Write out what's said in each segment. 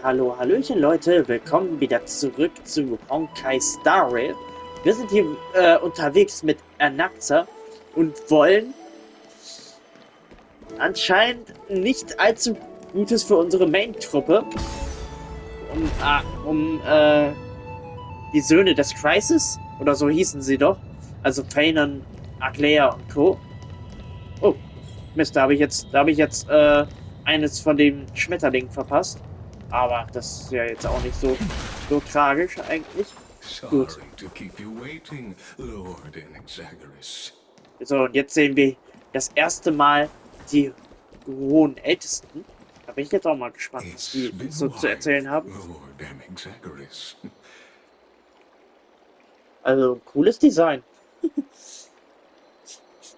Hallo, hallöchen Leute, willkommen wieder zurück zu Honkai Star Rail. Wir sind hier unterwegs mit Anaxa und wollen anscheinend nicht allzu Gutes für unsere Main-Truppe, um die Söhne des Crisis, oder so hießen sie doch, also Fern, Aglea und Co. Oh, Mist, da habe ich jetzt eines von den Schmetterlingen verpasst. Aber das ist ja jetzt auch nicht so tragisch eigentlich. Gut. Sorry to keep you waiting, Lord Inexagaris. So, und jetzt sehen wir das erste Mal die hohen Ältesten. Da bin ich jetzt auch mal gespannt, was die so zu erzählen haben. Lord Inexagaris. Also, cooles Design.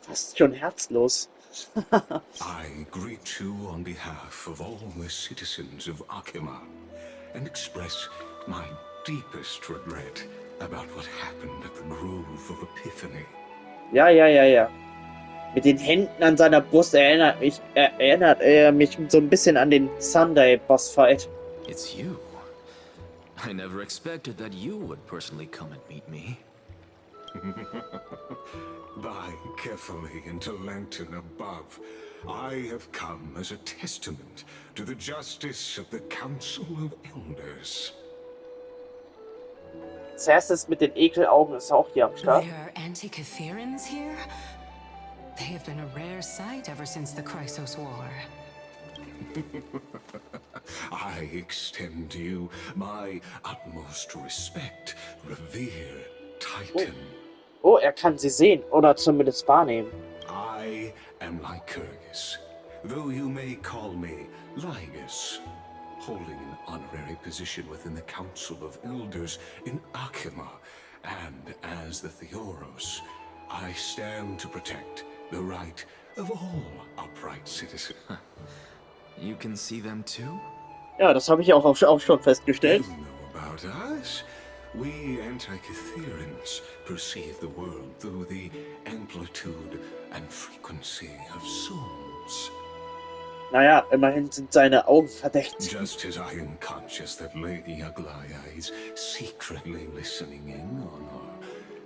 Fast schon herzlos. I greet you on behalf of all the citizens of Akima and express my deepest regret about what happened at the Grove of Epiphany. Ja. Mit den Händen an seiner Brust erinnert er mich so ein bisschen an den Sunday-Boss-Fight. It's you. I never expected that you would personally come and meet me. By carefully into Lantern above, I have come as a testament to the justice of the Council of Elders. Cersei mit den Ekelaugen ist auch hier am Start. There are Antikytherans here? They have been a rare sight ever since the Chrysos War. I extend to you my utmost respect, revered Titan. Oh, er kann sie sehen oder zumindest wahrnehmen. I am Lycurgus, though you may call me Lygus, holding an honorary position within the Council of Elders in Akima, and as the Theoros, I stand to protect the right of all upright citizens. You can see them too? Ja, das habe ich auch schon festgestellt. You know about us. We Antikytherans perceive the world through the amplitude and frequency of souls. Naja, immerhin sind seine Augen verdächtig. Just as I am conscious that Lady Aglaya is secretly listening in on our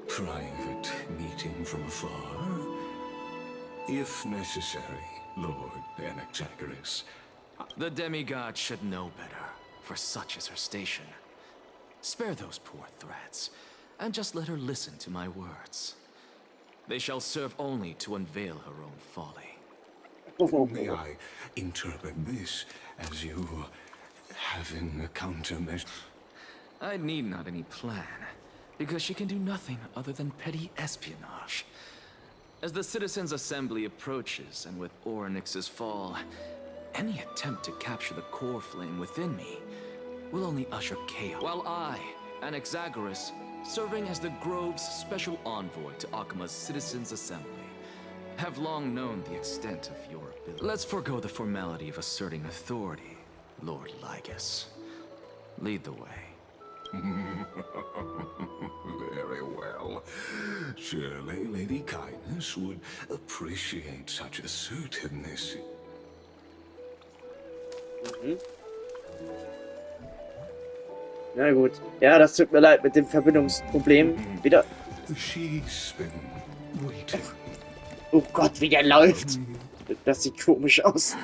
private meeting from afar. If necessary, Lord Inexagaris. The demigod should know better, for such is her station. Spare those poor threats, and just let her listen to my words. They shall serve only to unveil her own folly. May I interpret this as you having a countermeasure? I need not any plan, because she can do nothing other than petty espionage. As the Citizens' Assembly approaches, and with Orynyx's fall, any attempt to capture the core flame within me will only usher chaos. While I, Inexagaris, serving as the Grove's special envoy to Akima's Citizens' Assembly, have long known the extent of your ability. Let's forego the formality of asserting authority, Lord Lygus. Lead the way. Very well. Surely Lady Kindness would appreciate such assertiveness. Na gut. Ja, das tut mir leid mit dem Verbindungsproblem. Wieder. She's been waiting. Oh Gott, wie der läuft. Das sieht komisch aus.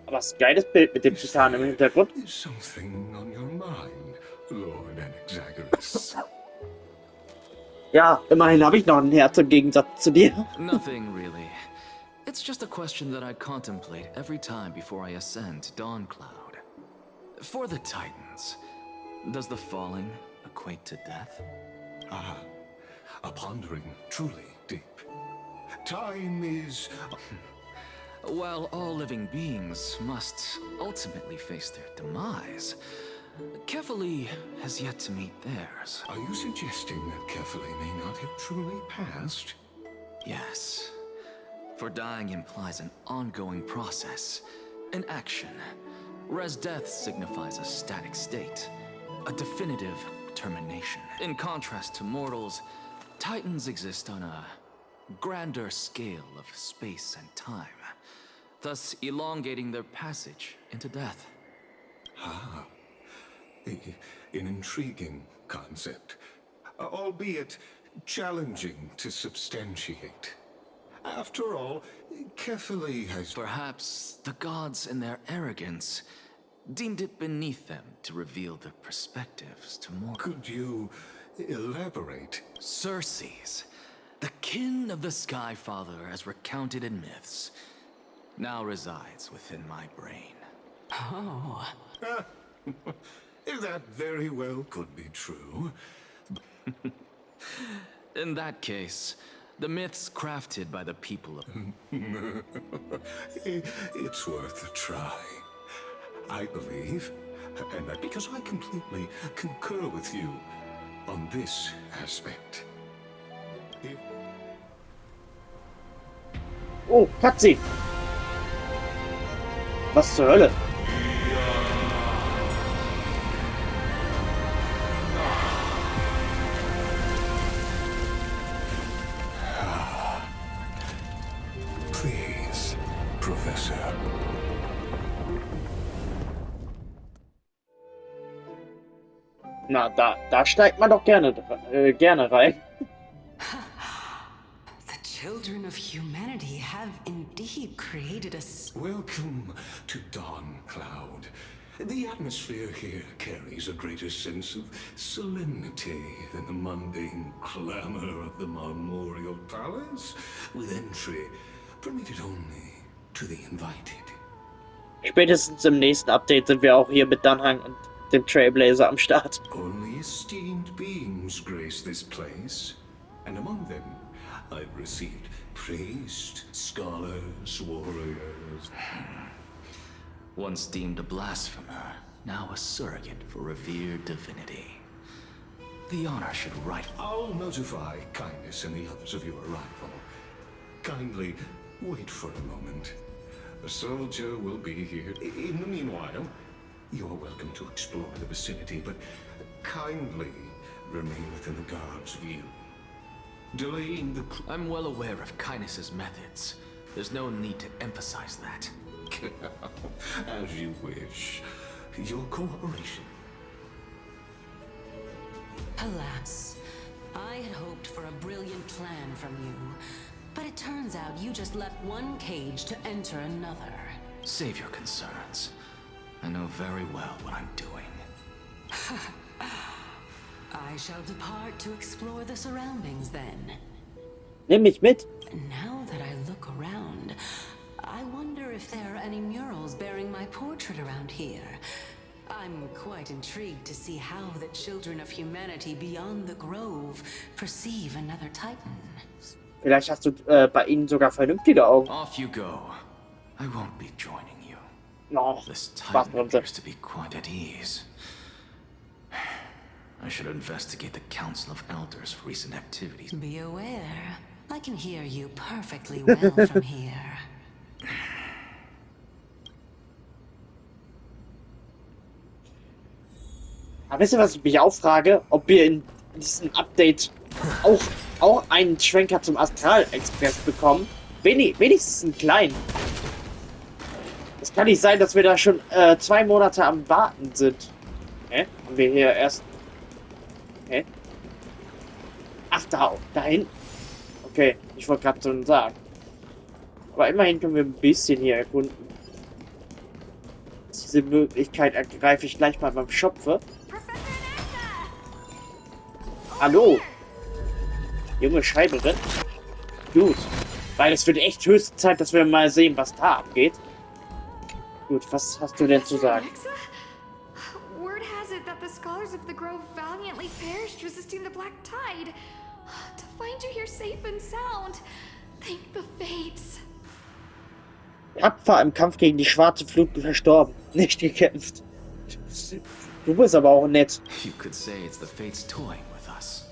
Aber es ist ein geiles Bild mit dem Titanen im Hintergrund. Is something on your mind, Lord Inexagaris? Ja, immerhin habe ich noch ein Herz im Gegensatz zu dir. Nothing, really. It's just a question that I contemplate every time before I ascend to Dawncloud. For the Titans, does the falling equate to death? Ah, a pondering truly deep. Time is... While all living beings must ultimately face their demise, Carefully has yet to meet theirs. Are you suggesting that Carefully may not have truly passed? Yes. For dying implies an ongoing process, an action, whereas death signifies a static state, a definitive termination. In contrast to mortals, Titans exist on a grander scale of space and time, thus elongating their passage into death. Ah, an intriguing concept, albeit challenging to substantiate. After all, Kefali has... Perhaps the gods in their arrogance deemed it beneath them to reveal their perspectives to mortals. Could you elaborate? Circes, the kin of the Sky Father as recounted in myths, now resides within my brain. Oh. That very well could be true. In that case, the myths crafted by the people of... It's worth a try. I believe, and that because I completely concur with you on this aspect. Oh, Cutscene. Was zur Hölle? Please, Professor. Na, da steigt man doch gerne rein. The children of humanity have indeed created a... Welcome to Dawn Cloud. The atmosphere here carries a greater sense of solemnity than the mundane clamor of the Memorial Palace, with entry permitted only to the invited. Spätestens im nächsten Update sind wir auch hier mit Danhang und dem Trailblazer am Start. Only esteemed beings grace this place, and among them I've received priests, scholars, warriors. Once deemed a blasphemer, now a surrogate for revered divinity. The honor should I'll notify Kindness and the others of your arrival. Kindly wait for a moment. A soldier will be here. In the meanwhile, you're welcome to explore the vicinity, but kindly remain within the guard's view. Delaying the... I'm well aware of Kindness's methods. There's no need to emphasize that. As you wish. Your cooperation. Alas, I had hoped for a brilliant plan from you. But it turns out you just left one cage to enter another. Save your concerns. I know very well what I'm doing. I shall depart to explore the surroundings then. Nimm mich mit. Now that I look around, I wonder if there are any murals bearing my portrait around here. I'm quite intrigued to see how the children of humanity beyond the grove perceive another Titan. Vielleicht hast du bei ihnen sogar vernünftige Augen. Off you go. I won't be joining you. No, This Titan Spaß. appears to be quite at ease. I should investigate the Council of Elders' recent activities. Be aware, I can hear you perfectly well from here. Aber wisst ihr, was ich mich auch frage? Ob wir in diesem Update auch einen Schwenker zum Astral-Express bekommen? Wenigstens einen kleinen. Es kann nicht sein, dass wir da schon 2 Monate am Warten sind. Hä? Haben wir hier erst... Hä? Ach, da hinten. Okay, ich wollte gerade so sagen. Aber immerhin können wir ein bisschen hier erkunden. Diese Möglichkeit ergreife ich gleich mal beim Schopfe. Hallo! Junge Schreiberin. Gut. Weil es wird echt höchste Zeit, dass wir mal sehen, was da abgeht. Gut, was hast du denn zu sagen? Word has it that the scholars of the Grove valiantly perished resisting the Black Tide. To find you here safe and sound, thank the fates. Tapfer im Kampf gegen die schwarze Flut verstorben, nicht gekämpft. Du bist aber auch nett. You could say it's the fates toying with us.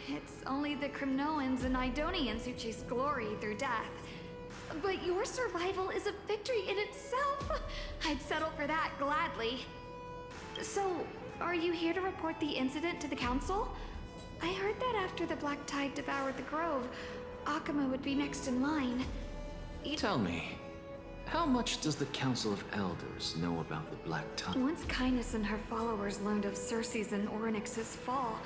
It's only the Crimnoans and Idonians who chase glory through death. But your survival is a victory in itself. I'd settle for that gladly. So, are you here to report the incident to the council? I heard that after the Black Tide devoured the Grove, Akuma would be next in line. Tell me, how much does the Council of Elders know about the Black Tide? Once Kindness and her followers learned of Cersei's and Oryx's fall,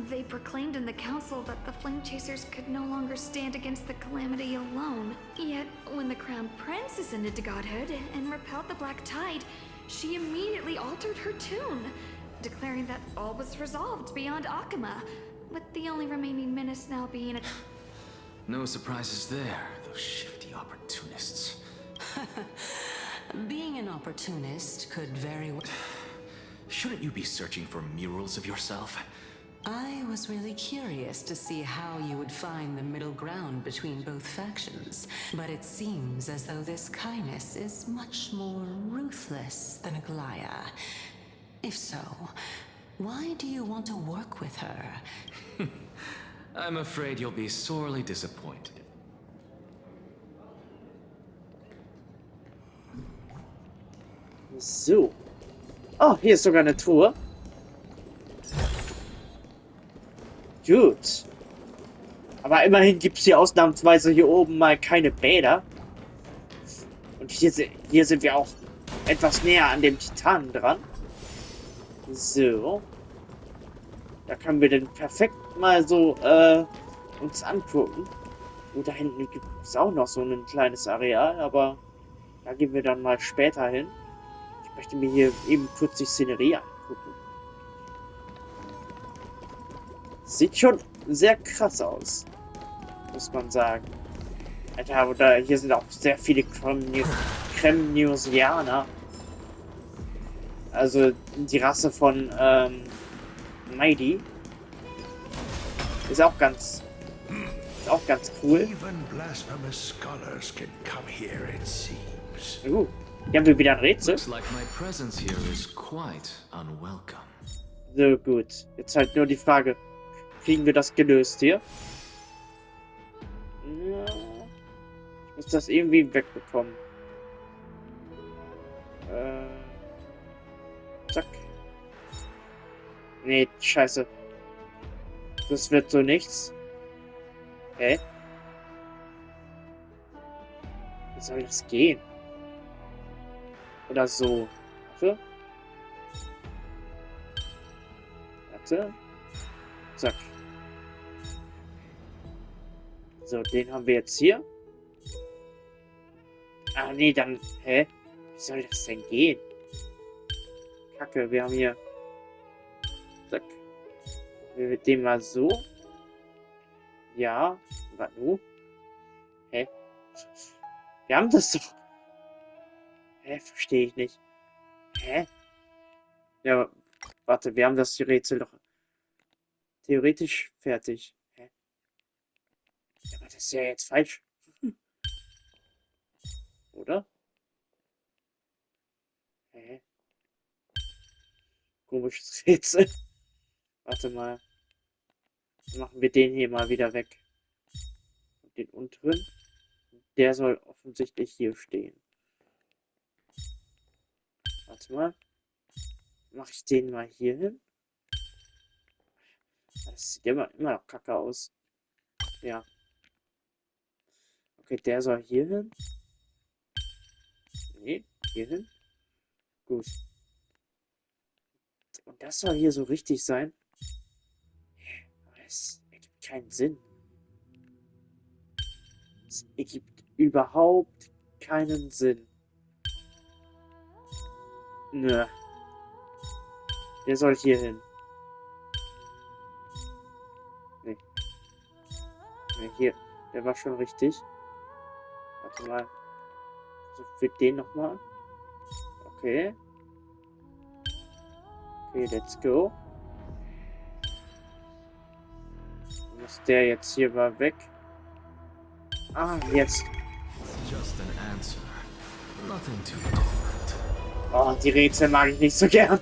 they proclaimed in the council that the Flame Chasers could no longer stand against the calamity alone. Yet, when the Crown Prince ascended to godhood and repelled the Black Tide, she immediately altered her tune, declaring that all was resolved beyond Akuma, with the only remaining menace now being a... No surprises there, those shifty opportunists. Being an opportunist could very well... Shouldn't you be searching for murals of yourself? I was really curious to see how you would find the middle ground between both factions, but it seems as though this Kindness is much more ruthless than Aglaya. If so, why do you want to work with her? I'm afraid you'll be sorely disappointed. So. Oh, hier ist sogar eine Truhe. Gut. Aber immerhin gibt es hier ausnahmsweise hier oben mal keine Bäder. Und hier sind wir auch etwas näher an dem Titanen dran. So. Da können wir den perfekt mal so uns angucken. Und da hinten gibt es auch noch so ein kleines Areal, aber da gehen wir dann mal später hin. Ich möchte mir hier eben kurz die Szenerie angucken. Sieht schon sehr krass aus, muss man sagen. Alter, oder hier sind auch sehr viele Kremniosianer. Also die Rasse von Mighty. Ist auch ganz cool. Even blasphemous scholars can come here, it seems. Hier haben wir wieder ein Rätsel. Looks like my presence here is quite unwelcome. So, gut. Jetzt halt nur die Frage, kriegen wir das gelöst hier? Ja, ich muss das irgendwie wegbekommen. Zack. Nee, scheiße. Das wird so nichts. Hä? Wie soll das gehen? Oder so. Warte. Warte. Zack. So, den haben wir jetzt hier. Ah, nee, dann... Hä? Wie soll das denn gehen? Kacke, wir haben hier... Zack. Wir mit dem mal so. Ja. Warte, nu. Hä? Wir haben das doch... Hä? Verstehe ich nicht. Hä? Ja, warte, wir haben das Rätsel doch theoretisch fertig. Hä? Ja, aber das ist ja jetzt falsch. Oder? Hä? Komisches Rätsel. Warte mal. Dann machen wir den hier mal wieder weg. Und den unteren. Der soll offensichtlich hier stehen. Warte mal. Mache ich den mal hier hin? Das sieht immer noch kacke aus. Ja. Okay, der soll hier hin. Nee, hier hin. Gut. Und das soll hier so richtig sein. Aber es ergibt keinen Sinn. Es ergibt überhaupt keinen Sinn. Nö. Der soll hier hin. Nee. Nee, hier. Der war schon richtig. Warte mal. So, für den nochmal. Okay. Okay, let's go. Dann muss der jetzt hier mal weg. Ah, jetzt. Just an answer. Nothing too difficult. Oh, die Rätsel mag ich nicht so gern.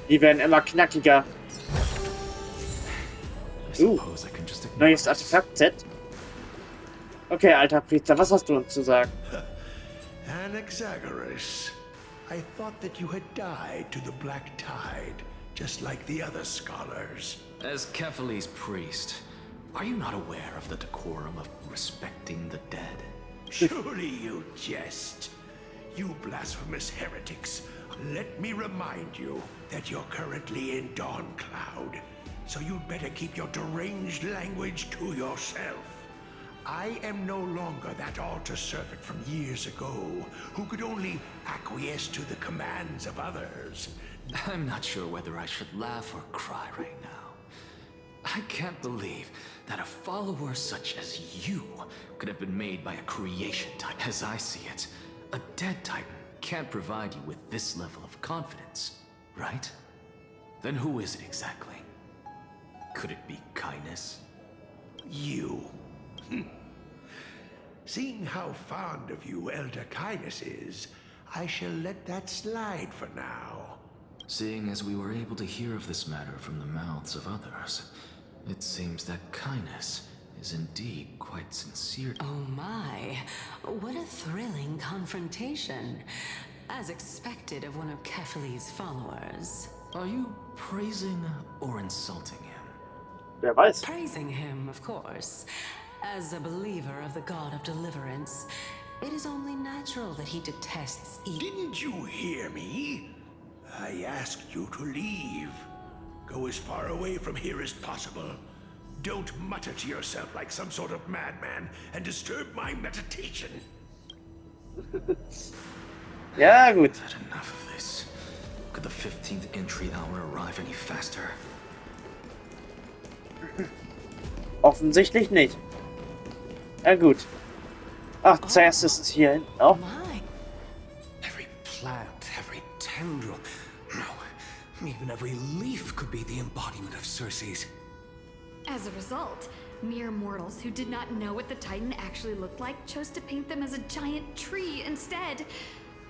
Die werden immer knackiger. Neues Artefakt-Set. Okay, alter Priester, was hast du uns zu sagen? Anaxagoras, I thought that you had died to the Black Tide, just like the other scholars. As Kephales's priest, Are you not aware of the decorum of respecting the dead? Surely you jest. You blasphemous heretics. Let me remind you that you're currently in Dawn Cloud, so you'd better keep your deranged language to yourself. I am no longer that altar servant from years ago, who could only acquiesce to the commands of others. I'm not sure whether I should laugh or cry right now. I can't believe that a follower such as you could have been made by a creation titan. As I see it, a dead titan can't provide you with this level of confidence, right? Then who is it exactly? Could it be kindness? You. Seeing how fond of you Elder Kindness is, I shall let that slide for now. Seeing as we were able to hear of this matter from the mouths of others, it seems that kindness is indeed quite sincere. Oh my, what a thrilling confrontation. As expected of one of Kefali's followers. Are you praising or insulting him? Wer weiß. Praising him, of course. As a believer of the god of deliverance, it is only natural that he detests evil. Didn't you hear me? I asked you to leave. Go as far away from here as possible. Don't mutter to yourself like some sort of madman and disturb my meditation. Ja, gut. Had enough of this. Could the 15th entry hour arrive any faster? Offensichtlich nicht. Ja, gut. Ach, zuerst ist es hier hinten auch. My. Every plant, every tendril, no, even every leaf could be the embodiment of Circe's. As a result, mere mortals who did not know what the Titan actually looked like chose to paint them as a giant tree instead.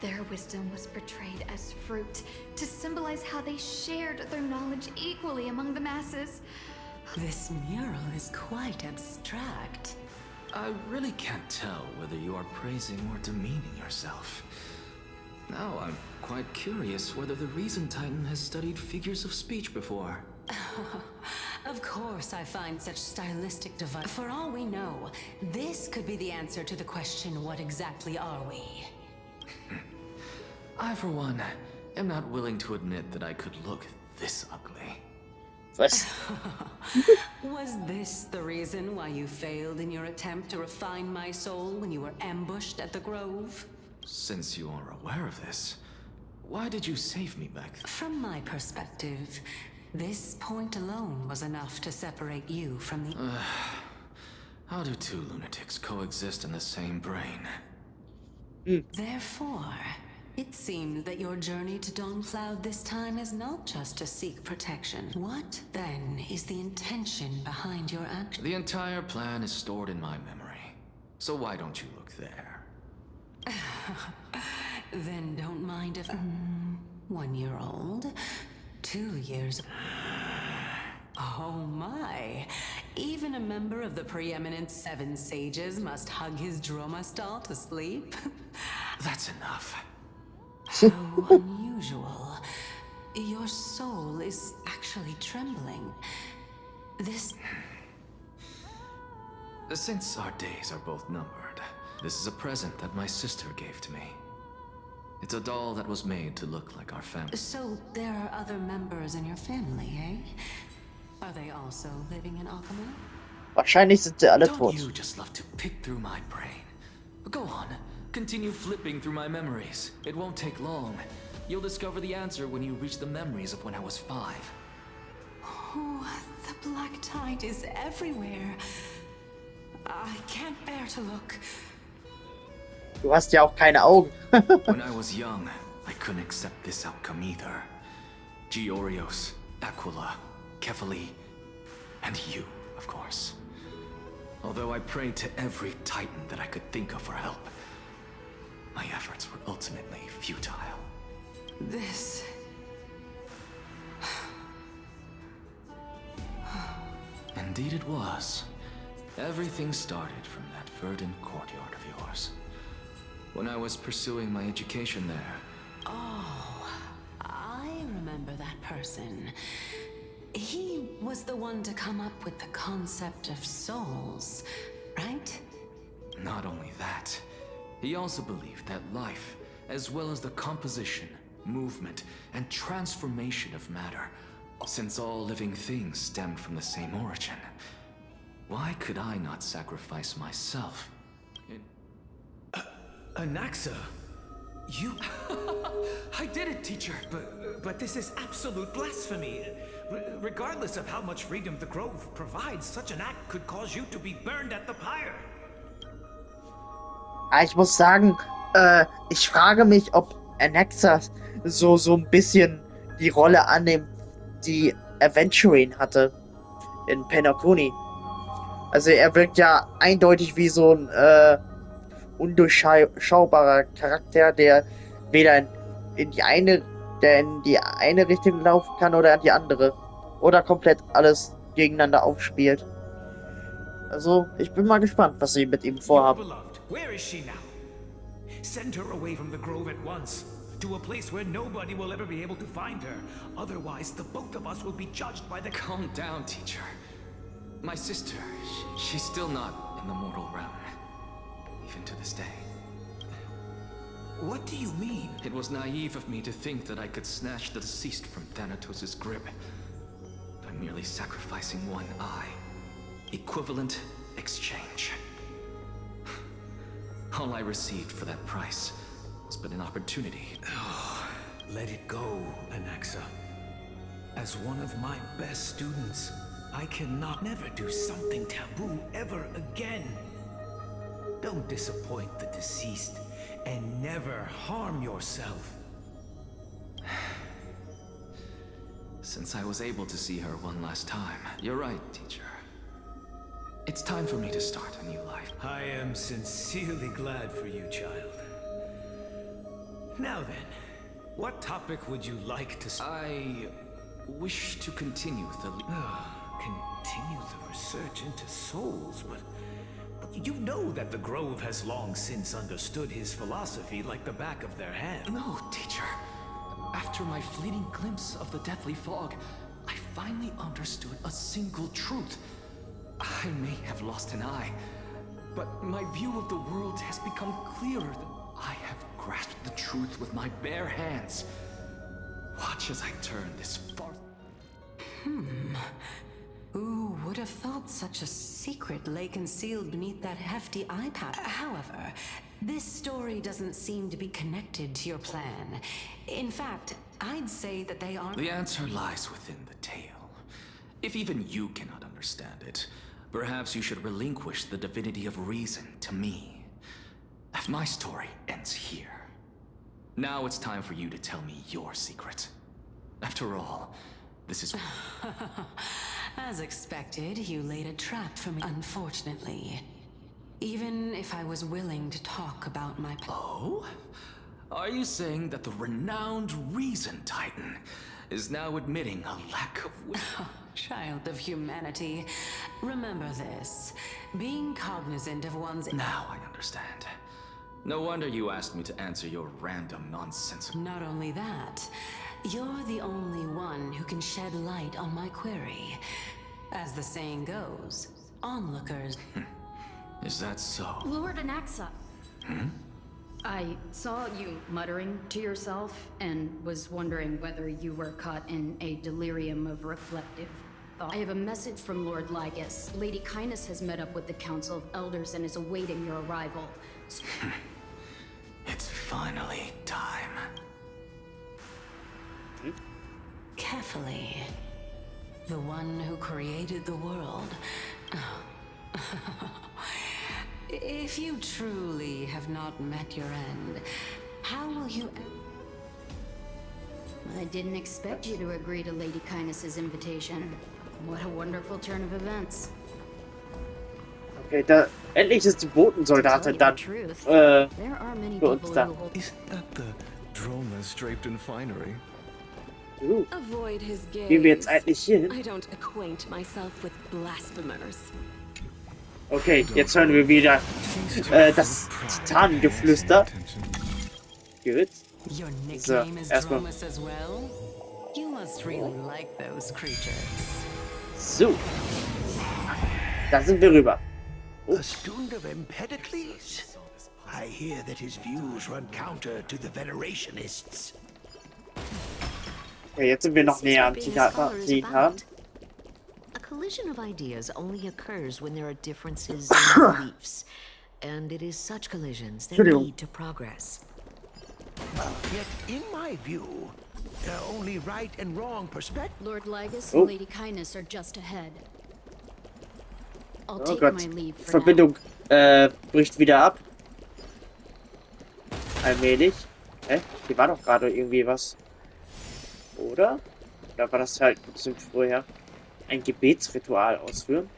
Their wisdom was portrayed as fruit, to symbolize how they shared their knowledge equally among the masses. This mural is quite abstract. I really can't tell whether you are praising or demeaning yourself. Now I'm quite curious whether the Reason Titan has studied figures of speech before. Of course I find such stylistic device. For all we know, this could be the answer to the question, what exactly are we? I, for one, am not willing to admit that I could look this ugly. Was? Was this the reason why you failed in your attempt to refine my soul when you were ambushed at the Grove? Since you are aware of this, why did you save me back then? From my perspective, this point alone was enough to separate you from the... How do two lunatics coexist in the same brain? Therefore, it seems that your journey to Dawn-Cloud this time is not just to seek protection. What, then, is the intention behind your action? The entire plan is stored in my memory. So why don't you look there? Then don't mind if... 1 year old? 2 years... Oh my! Even a member of the preeminent 7 sages must hug his dromastall to sleep? That's enough. How unusual. Your soul is actually trembling. This... Since our days are both numbered, this is a present that my sister gave to me. It's a doll that was made to look like our family. So there are other members in your family, eh? Are they also living in Akama? Wahrscheinlich sind sie alle Don't tot. you just love to pick through my brain? Go on, continue flipping through my memories. It won't take long. You'll discover the answer when you reach the memories of when I was 5. Oh, the black tide is everywhere. I can't bear to look. Du hast ja auch keine Augen. When I was young, I couldn't accept this outcome either. Georios, Aquila, Kefali, and you, of course. Although I prayed to every titan that I could think of for help, my efforts were ultimately futile. This... Indeed it was. Everything started from that verdant courtyard of yours. When I was pursuing my education there. Oh, I remember that person. He was the one to come up with the concept of souls, right? Not only that, he also believed that life, as well as the composition, movement, and transformation of matter, since all living things stemmed from the same origin, why could I not sacrifice myself? Anaxa, you... I did it, teacher! But this is absolute blasphemy. Regardless of how much freedom the Grove provides, such an act could cause you to be burned at the pyre. Ich muss sagen, ich frage mich, ob Anaxa so ein bisschen die Rolle annimmt, die Aventurine hatte in Penacony. Also er wirkt ja eindeutig wie so ein undurchschaubarer Charakter, der weder in die eine Richtung laufen kann oder in die andere. Oder komplett alles gegeneinander aufspielt. Also, ich bin mal gespannt, was sie mit ihm vorhaben. Where is she now? Send her away from the Grove at once, to a place where nobody will ever be able to find her. Otherwise, the both of us will be judged by the... Calm down, teacher. My sister, she's still not in the mortal realm. Even to this day. What do you mean? It was naive of me to think that I could snatch the deceased from Thanatos' grip by merely sacrificing one eye. Equivalent exchange. All I received for that price was but an opportunity. Let it go, Anaxa. As one of my best students, I cannot never do something taboo ever again. Don't disappoint the deceased, and never harm yourself. Since I was able to see her one last time, you're right, teacher. It's time for me to start a new life. I am sincerely glad for you, child. Now then, what topic would you like to... I wish to continue the... Continue the research into souls, but you know that the Grove has long since understood his philosophy like the back of their hand. No, teacher. After my fleeting glimpse of the deathly fog, I finally understood a single truth. I may have lost an eye, but my view of the world has become clearer. I have grasped the truth with my bare hands. Watch as I turn this far... Who would have thought such a secret lay concealed beneath that hefty eye patch? However, this story doesn't seem to be connected to your plan. In fact, I'd say that they are... The answer lies within the tale. If even you cannot understand it, perhaps you should relinquish the divinity of reason to me. My story ends here. Now it's time for you to tell me your secret. After all, this is... As expected, you laid a trap for me, unfortunately. Even if I was willing to talk about my... Oh? Are you saying that the renowned Reason Titan is now admitting a lack of wisdom? Child of humanity, remember this. Being cognizant of one's... Now I understand. No wonder you asked me to answer your random nonsense. Not only that, you're the only one who can shed light on my query. As the saying goes, onlookers... Is that so? Lord Anaxa. I saw you muttering to yourself and was wondering whether you were caught in a delirium of reflective thought. I have a message from Lord Lygus. Lady Kindness has met up with the Council of Elders and is awaiting your arrival. It's finally time. Carefully. The one who created the world. If you truly have not met your end, how will you... I didn't expect you to agree to Lady Kindness's invitation. What a wonderful turn of events. Okay, endlich ist die Botensoldatin dann There are many für uns people da. who hold... Isn't that the Dromas draped in finery? Avoid his gaze. Gehen wir jetzt eigentlich hier hin? I don't acquaint myself with blasphemers. Okay, jetzt hören wir wieder das Titanengeflüster. Gut. Your So, nickname is erstmal Dromas as well? You must really like those creatures. So. Da sind wir rüber. A student of Empedocles? I hear that his views run counter to the Venerationists. Okay, jetzt sind wir noch näher am Titanen. A collision of ideas only occurs when there are differences in beliefs. And it is such collisions that lead to progress. Yet, in my view, only right and wrong perspective. Lord Lygus and Lady Kindness are just ahead. I'll take my leave for Verbindung bricht wieder ab. Allmählich. Hier war doch gerade irgendwie was. Oder? Oder war das halt ein bisschen vorher? Ein Gebetsritual ausführen?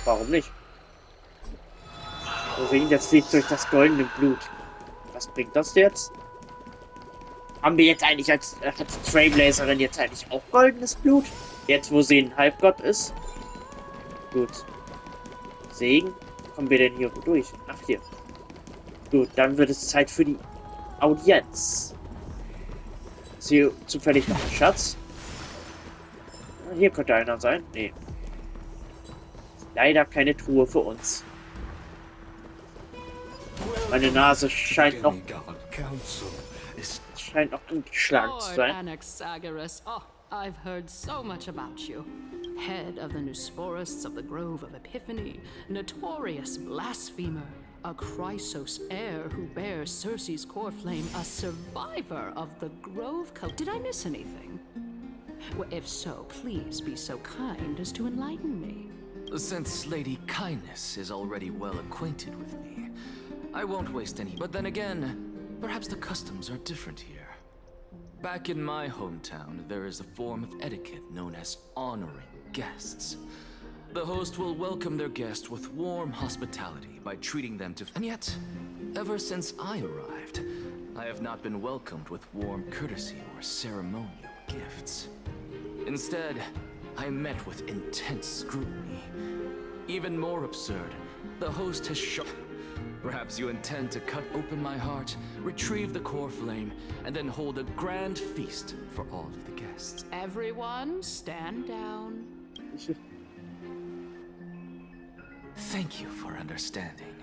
Warum nicht? Deswegen jetzt liegt durch das goldene Blut. Was bringt das jetzt? Haben wir jetzt eigentlich als Trailblazerin jetzt eigentlich auch goldenes Blut? Jetzt, wo sie ein Halbgott ist? Gut. Segen? Kommen wir denn hier durch? Ach, hier. Gut, dann wird es Zeit für die Audienz. Ist hier zufällig noch ein Schatz? Hier könnte einer sein. Nee. Leider keine Truhe für uns. Meine Nase scheint noch angeschlagen zu sein. Anaxagoras. Oh, I've heard so much about you. Head of the Nusporists of the Grove of Epiphany, notorious blasphemer, a Chrysos heir who bears Circe's core flame, a survivor of the Grove cult. Did I miss anything? Well, if so, please be so kind as to enlighten me. Since Lady Kindness is already well acquainted with me, I won't waste any. But then again, perhaps the customs are different here. Back in my hometown, there is a form of etiquette known as honoring guests. The host will welcome their guest with warm hospitality by treating them to... And yet, ever since I arrived, I have not been welcomed with warm courtesy or ceremonial gifts. Instead, I met with intense scrutiny. Even more absurd, the host has shown... Perhaps you intend to cut open my heart, retrieve the core flame, and then hold a grand feast for all of the guests. Everyone, stand down. Thank you for understanding.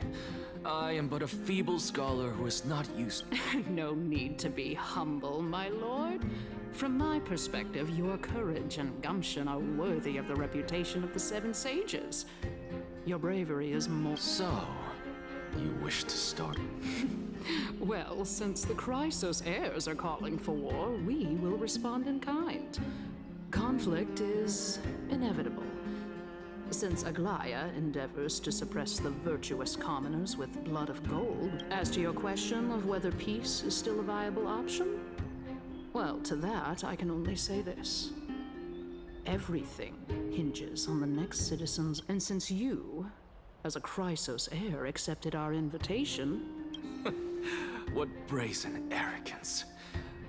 I am but a feeble scholar who is not used... No need to be humble, my lord. From my perspective, your courage and gumption are worthy of the reputation of the Seven Sages. Your bravery is more... So, you wish to start? Well, since the Chrysos heirs are calling for war, we will respond in kind. Conflict is inevitable. Since Aglaya endeavors to suppress the virtuous commoners with blood of gold. As to your question of whether peace is still a viable option, well, to that I can only say this. Everything hinges on the next citizens, and since you, as a Chrysos heir, accepted our invitation... What brazen arrogance.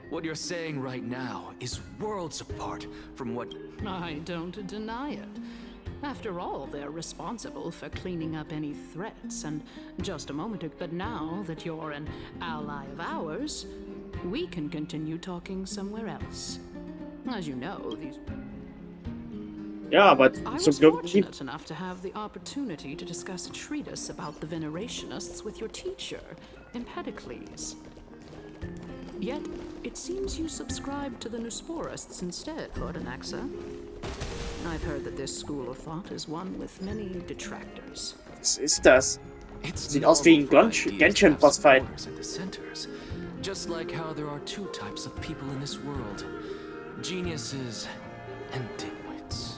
What you're saying right now is worlds apart from what... I don't deny it. After all, they're responsible for cleaning up any threats, and just a moment ago, but now that you're an ally of ours, we can continue talking somewhere else. As you know, these... Ja, aber I zum was Glück fortunate enough to have the opportunity to discuss a treatise about the Venerationists with your teacher, Empedocles. Yet, it seems you subscribe to the Nusporists instead, Lord Anaxa. I've heard that this school of thought is one with many detractors. Was ist das? It's Sieht aus wie ein Genshin-Bossfight. and dissenters. Just like how there are two types of people in this world. Geniuses and dimwits.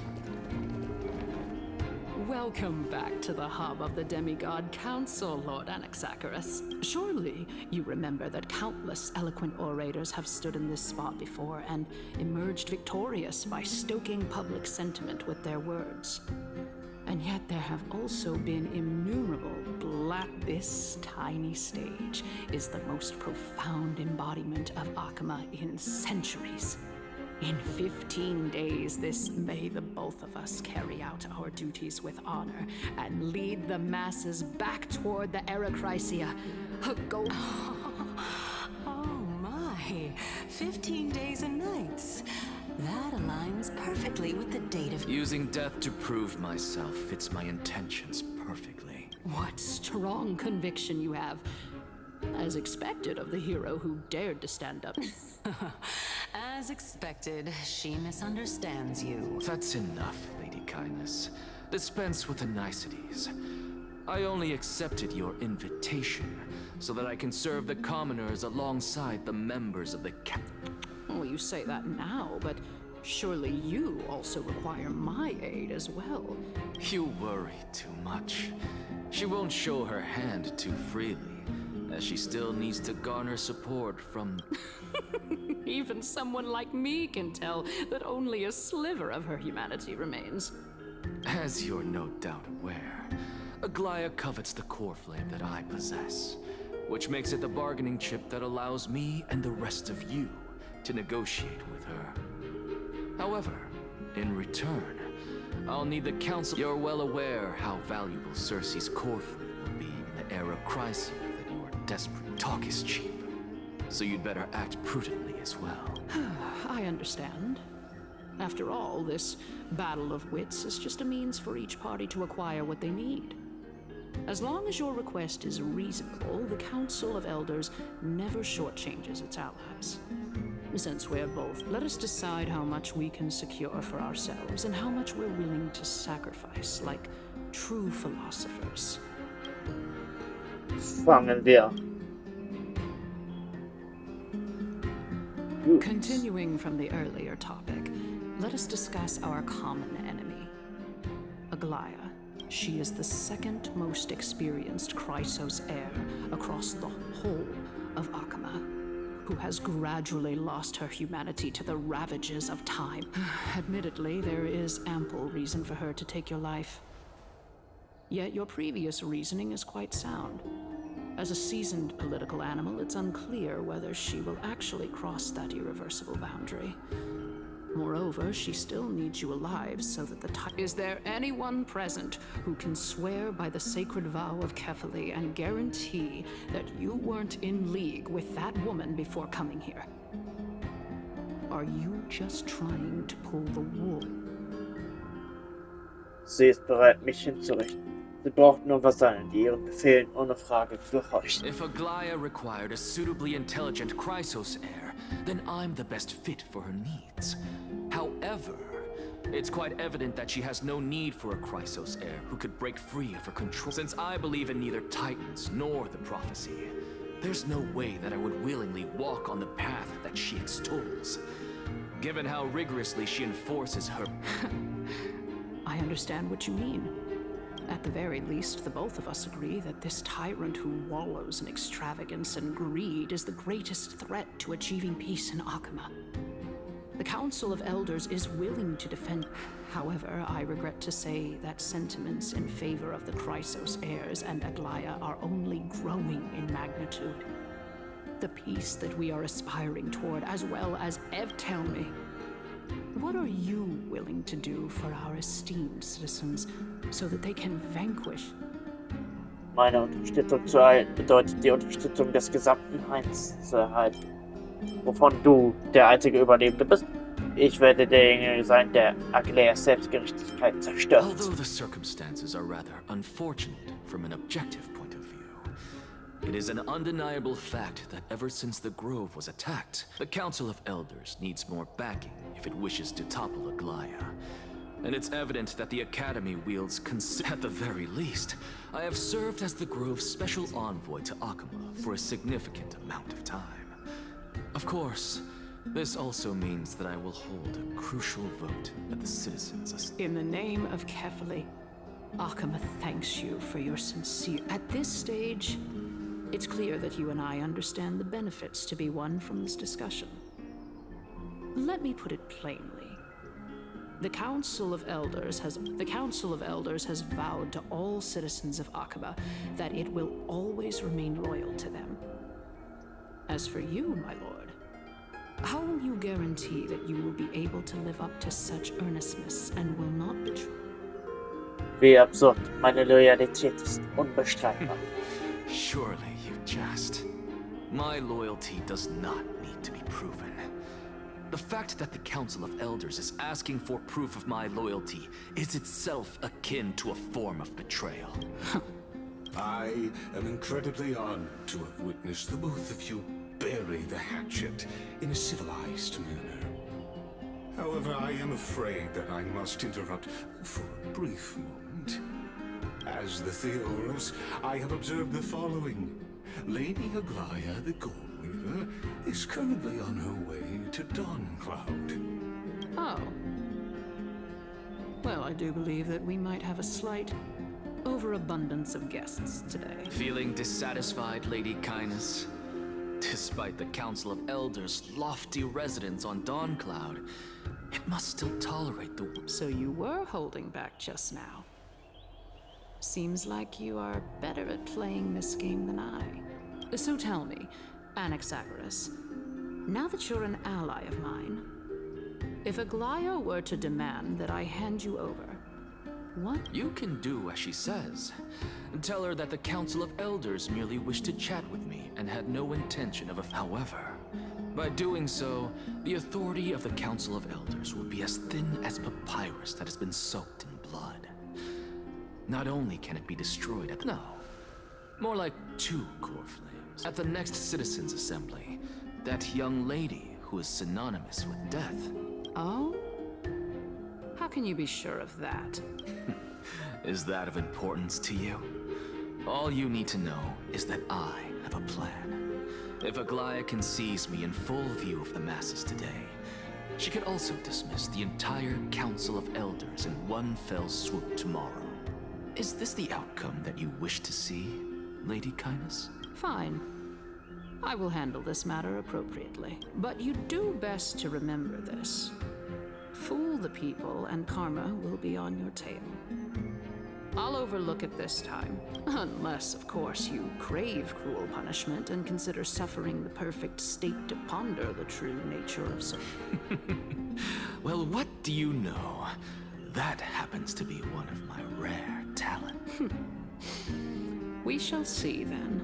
Welcome back to the hub of the Demigod Council, Lord Anaxagoras. Surely you remember that countless eloquent orators have stood in this spot before and emerged victorious by stoking public sentiment with their words. And yet there have also been innumerable this tiny stage is the most profound embodiment of Akama in centuries. In 15 days, this may the both of us carry out our duties with honor and lead the masses back toward the Erechrysia. Go. Oh my, 15 days and nights. That aligns perfectly with the date of... Using death to prove myself fits my intentions perfectly. What strong conviction you have. As expected of the hero who dared to stand up. As expected, she misunderstands you. That's enough, Lady Kindness. Dispense with the niceties. I only accepted your invitation so that I can serve the commoners alongside the members of the Well, you say that now, but surely you also require my aid as well. You worry too much. She won't show her hand too freely, as she still needs to garner support from... Even someone like me can tell that only a sliver of her humanity remains. As you're no doubt aware, Aglaya covets the core flame that I possess, which makes it the bargaining chip that allows me and the rest of you to negotiate with her. However, in return, I'll need the council. You're well aware how valuable Cersei's core flame will be in the era of crisis that you are desperate. Talk is cheap, so you'd better act prudently as well. I understand. After all, this battle of wits is just a means for each party to acquire what they need. As long as your request is reasonable, the Council of Elders never shortchanges its allies. Since we're both, let us decide how much we can secure for ourselves and how much we're willing to sacrifice, like true philosophers. Fangen wir. Continuing from the earlier topic, let us discuss our common enemy, Aglaya. She is the second most experienced Chrysos heir across the whole of Akama, who has gradually lost her humanity to the ravages of time. Admittedly, there is ample reason for her to take your life. Yet your previous reasoning is quite sound. As a seasoned political animal, it's unclear whether she will actually cross that irreversible boundary. Moreover, she still needs you alive so that the time... Is there anyone present who can swear by the sacred vow of Kefali and guarantee that you weren't in league with that woman before coming here? Are you just trying to pull the wool? Sie ist bereit, mich hinzurichten. Sie braucht nur Vasallen, die ihren Befehlen ohne Frage gehorchen. If Aglaya required a suitably intelligent Chrysos heir, then I'm the best fit for her needs. However, it's quite evident that she has no need for a Chrysos heir who could break free of her control. Since I believe in neither Titans nor the prophecy, there's no way that I would willingly walk on the path that she extols, given how rigorously she enforces her... I understand what you mean. At the very least, the both of us agree that this tyrant who wallows in extravagance and greed is the greatest threat to achieving peace in Akama. The Council of Elders is willing to defend. However, I regret to say that sentiments in favor of the Chrysos heirs and Aglaya are only growing in magnitude. The peace that we are aspiring toward, as well as tell me, what are you willing to do for our esteemed citizens so that they can vanquish? Meine Unterstützung zu erhalten bedeutet die Unterstützung des gesamten Hains zu erhalten, wovon du der einzige Überlebende bist. Ich werde derjenige sein, der Aglayas Selbstgerechtigkeit zerstört. Although the circumstances are rather unfortunate from an objective point of view, it is an undeniable fact that ever since the Grove was attacked, the Council of Elders needs more backing if it wishes to topple Aglaya. And it's evident that the Academy wields at the very least, I have served as the Grove's special envoy to Akama for a significant amount of time. Of course, this also means that I will hold a crucial vote at the Citizens' In the name of Kefali, Akama thanks you for your sincere... At this stage, it's clear that you and I understand the benefits to be won from this discussion. Let me put it plainly. The Council of Elders has vowed to all citizens of Akaba that it will always remain loyal to them. As for you, my lord, how will you guarantee that you will be able to live up to such earnestness and will not betray? Wie absurd. Meine Loyalität ist unbestreitbar. Surely you jest. My loyalty does not need to be proven. The fact that the Council of Elders is asking for proof of my loyalty is itself akin to a form of betrayal. I am incredibly honored to have witnessed the both of you bury the hatchet in a civilized manner. However, I am afraid that I must interrupt for a brief moment. As the Theoros, I have observed the following. Lady Aglaya, the Goldweaver, is currently on her way to Dawncloud. Oh. Well, I do believe that we might have a slight overabundance of guests today. Feeling dissatisfied, Lady Kindness? Despite the Council of Elders' lofty residence on Dawncloud, it must still tolerate the... So you were holding back just now. Seems like you are better at playing this game than I. So tell me, Anaxagoras, now that you're an ally of mine, if Aglaya were to demand that I hand you over, what? You can do as she says. Tell her that the Council of Elders merely wished to chat with me and had no intention of a... However, by doing so, the authority of the Council of Elders will be as thin as papyrus that has been soaked in blood. Not only can it be destroyed at... No. More like 2 core flames. At the next Citizens' Assembly, that young lady who is synonymous with death. Oh? How can you be sure of that? Is that of importance to you? All you need to know is that I have a plan. If Aglaya can seize me in full view of the masses today, she could also dismiss the entire Council of Elders in one fell swoop tomorrow. Is this the outcome that you wish to see, Lady Kindness? Fine. I will handle this matter appropriately. But you do best to remember this. Fool the people and karma will be on your tail. I'll overlook it this time. Unless, of course, you crave cruel punishment and consider suffering the perfect state to ponder the true nature of suffering. Well, what do you know? That happens to be one of my rare talents. We shall see, then.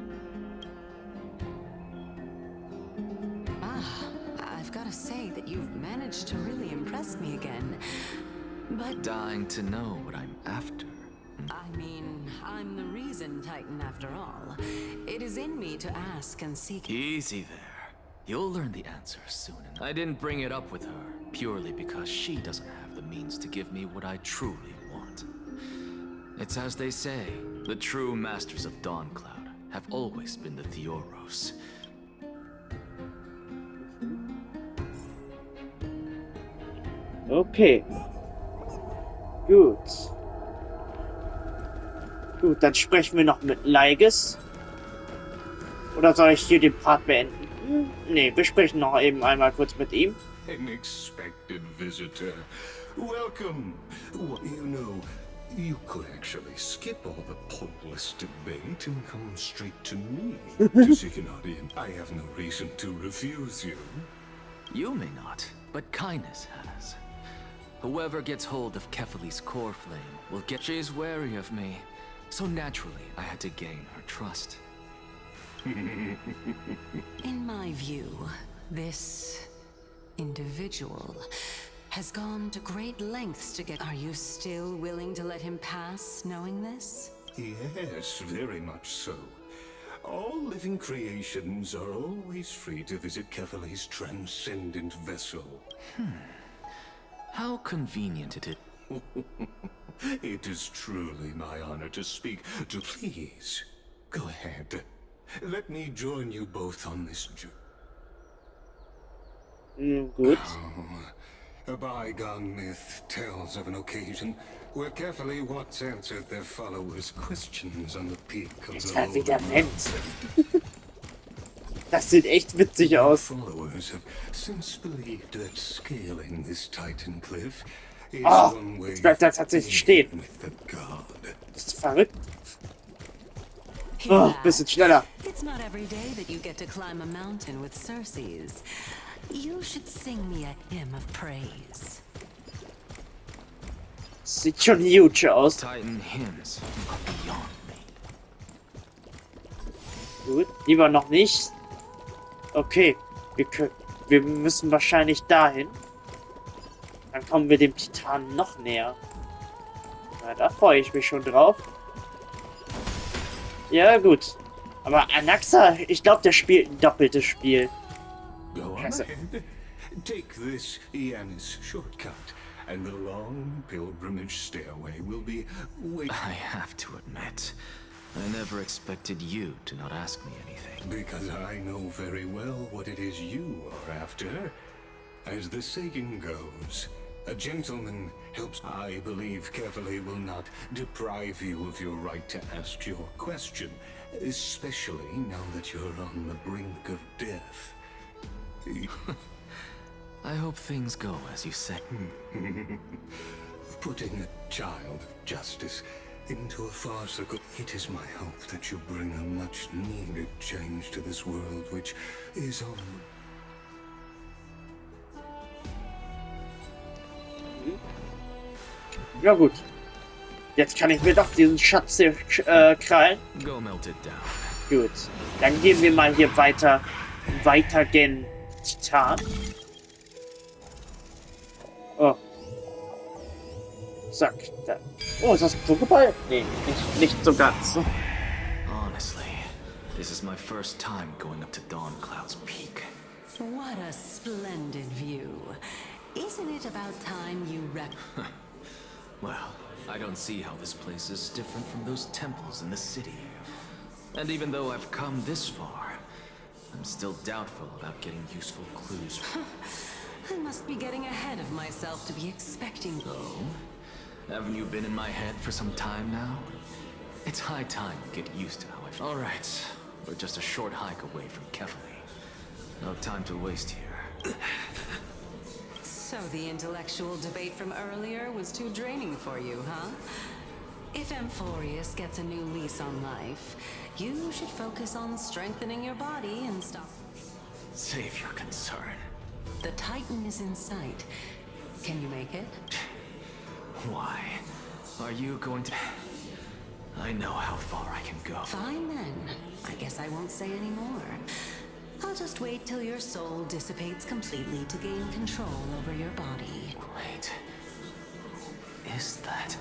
I've got to say that you've managed to really impress me again. But... Dying to know what I'm after. I mean, I'm the reason Titan after all. It is in me to ask and seek... Easy there. You'll learn the answer soon. I didn't bring it up with her, purely because she doesn't have the means to give me what I truly want. It's as they say, the true masters of Dawncloud have always been the Theoros. Okay. Gut. Gut, dann sprechen wir noch mit Leiges. Oder soll ich hier den Part beenden? Nee, wir sprechen noch eben einmal kurz mit ihm. An expected visitor. Welcome. Well, you know, you could actually skip all the pointless debate and come straight to me to seek an audience. I have no reason to refuse you. You may not, but Kindness has. Whoever gets hold of Kefali's core flame will get... She's wary of me, so naturally I had to gain her trust. In my view, this individual has gone to great lengths to get... Are you still willing to let him pass, knowing this? Yes, very much so. All living creations are always free to visit Kefali's transcendent vessel. How convenient it is. It is truly my honor to speak to... Please, go ahead. Let me join you both on this journey. Gut. A bygone myth tells of an occasion where Kefali once answered their followers' questions on the peak of Jetzt the halt wieder Lowland. Mensch. Das sieht echt witzig aus. Followers have since believed that scaling this Titan cliff is Oh, one way jetzt bleibt er tatsächlich stehen. with the god. Das ist verrückt. Oh, bisschen schneller. It's not every day that you get to climb a mountain with Circes. You should sing me a hymn of praise. Sieht schon huge aus. Titan hymns are beyond me. Gut, lieber noch nicht. Okay, wir können... wir müssen wahrscheinlich dahin. Dann kommen wir dem Titanen noch näher. Na, da freue ich mich schon drauf. Ja, gut. Aber Anaxa, ich glaube, der spielt ein doppeltes Spiel. Go on ahead. Take this Yanis shortcut, and the long pilgrimage stairway will be waiting. I have to admit, I never expected you to not ask me anything. Because I know very well what it is you are after. As the saying goes, a gentleman helps. I believe carefully will not deprive you of your right to ask your question, especially now that you're on the brink of death. I hope things go as you say. Putting a child of justice into a farcical... It is my hope that you bring a much-needed change to this world, which is on... Ja gut. Jetzt kann ich mir doch diesen Schatz hier krallen. Go melt it down. Gut. Dann gehen wir mal hier weiter gen Titan. Oh. Zack. Da. Oh, ist das ein Pokéball? Nee, nicht so ganz. Honestly, this is my first time going up to Dawncloud's peak. What a splendid view. Isn't it about time you Well, I don't see how this place is different from those temples in the city. And even though I've come this far, I'm still doubtful about getting useful clues. I must be getting ahead of myself to be expecting. Oh? Haven't you been in my head for some time now? It's high time to get used to how I feel. Alright, we're just a short hike away from Kefali. No time to waste here. So the intellectual debate from earlier was too draining for you, huh? If Amphoreus gets a new lease on life, you should focus on strengthening your body and stop. Save your concern. The Titan is in sight. Can you make it? Why? Are you going to... I know how far I can go. Fine then. I guess I won't say any more. I'll just wait till your soul dissipates completely to gain control over your body. Wait. Is that...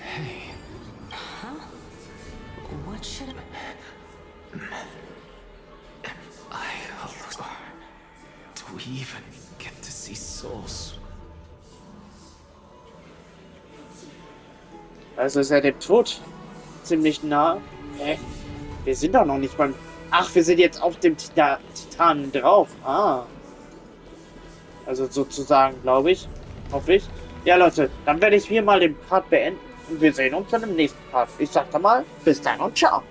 Hey. Huh? What should Do we even get to see souls? Also ist er dem Tod ziemlich nah. Wir sind doch noch nicht beim... Ach, wir sind jetzt auf dem Titanen drauf. Ah. Also sozusagen, glaube ich. Hoffe ich. Ja, Leute, dann werde ich hier mal den Part beenden. Und wir sehen uns dann im nächsten Part. Ich sag da mal, bis dann und ciao.